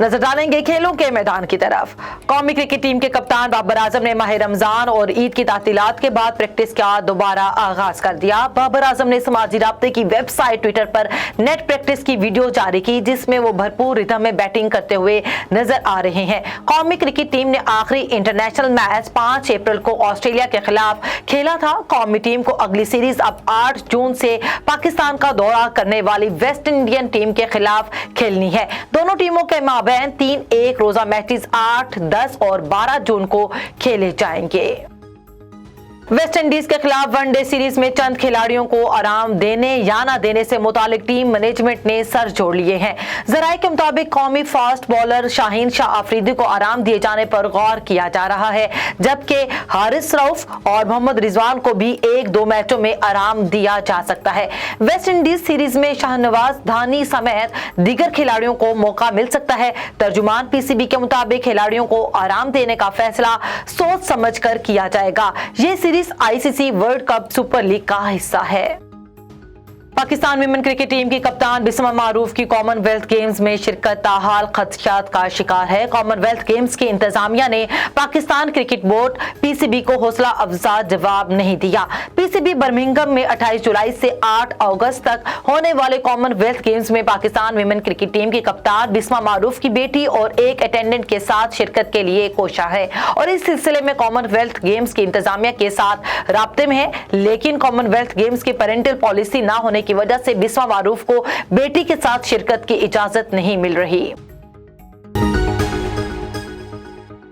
नजर डालेंगे खेलों के मैदान की तरफ। कौमी क्रिकेट टीम के कप्तान बाबर आजम ने माह रमजान और ईद की तातीलात के बाद प्रैक्टिस का दोबारा आगाज कर दिया। बाबर आजम ने समाजी राब्ते की वेबसाइट ट्विटर पर नेट प्रैक्टिस की वीडियो जारी की, जिसमें वो भरपूर रिदम में बैटिंग करते हुए नजर आ रहे हैं। कौमी क्रिकेट टीम ने आखिरी इंटरनेशनल मैच 5 अप्रैल को ऑस्ट्रेलिया के खिलाफ खेला था। कौमी टीम को अगली सीरीज अब 8 जून से पाकिस्तान का दौरा करने वाली वेस्ट इंडियन टीम के खिलाफ खेलनी है। दोनों टीमों के माबैन 3 एक रोजा मैचेस 8, 10 और 12 जून को खेले जाएंगे। वेस्ट इंडीज के खिलाफ वनडे सीरीज में चंद खिलाड़ियों को आराम देने या न देने से मुतालिक टीम मैनेजमेंट ने सर जोड़ लिए हैं। जराये के मुताबिक कौमी फास्ट बॉलर शाहीन शाह अफरीदी को आराम दिए जाने पर गौर किया जा रहा है, जबकि हारिस रऊफ और मोहम्मद रिजवान को भी 1-2 मैचों में आराम दिया जा सकता है। वेस्ट इंडीज सीरीज में शाहनवाज धानी समेत दीगर खिलाड़ियों को मौका मिल सकता है। तर्जुमान पीसीबी के मुताबिक खिलाड़ियों को आराम देने का फैसला सोच समझ कर किया जाएगा। ये series ICC world cup super league का हिस्सा है। पाकिस्तान विमेन क्रिकेट टीम की कप्तान बिस्मा मारूफ की कॉमनवेल्थ गेम्स में शिरकत ताहाल खदशात का शिकार है। कॉमनवेल्थ गेम्स की इंतजामिया ने पाकिस्तान क्रिकेट बोर्ड पीसीबी को हौसला अफजा जवाब नहीं दिया। पीसीबी बर्मिंघम में 28 जुलाई से 8 अगस्त तक होने वाले कॉमनवेल्थ गेम्स में पाकिस्तान विमेन क्रिकेट टीम की कप्तान बिस्मा मारूफ की बेटी और एक अटेंडेंट के साथ शिरकत के लिए कोशा है और इस सिलसिले में कॉमनवेल्थ गेम्स की इंतजामिया के साथ राब्ते में है। लेकिन कॉमनवेल्थ गेम्स की पेरेंटल पॉलिसी न होने की वजह से बिस्मा मारूफ को बेटी के साथ शिरकत की इजाजत नहीं मिल रही।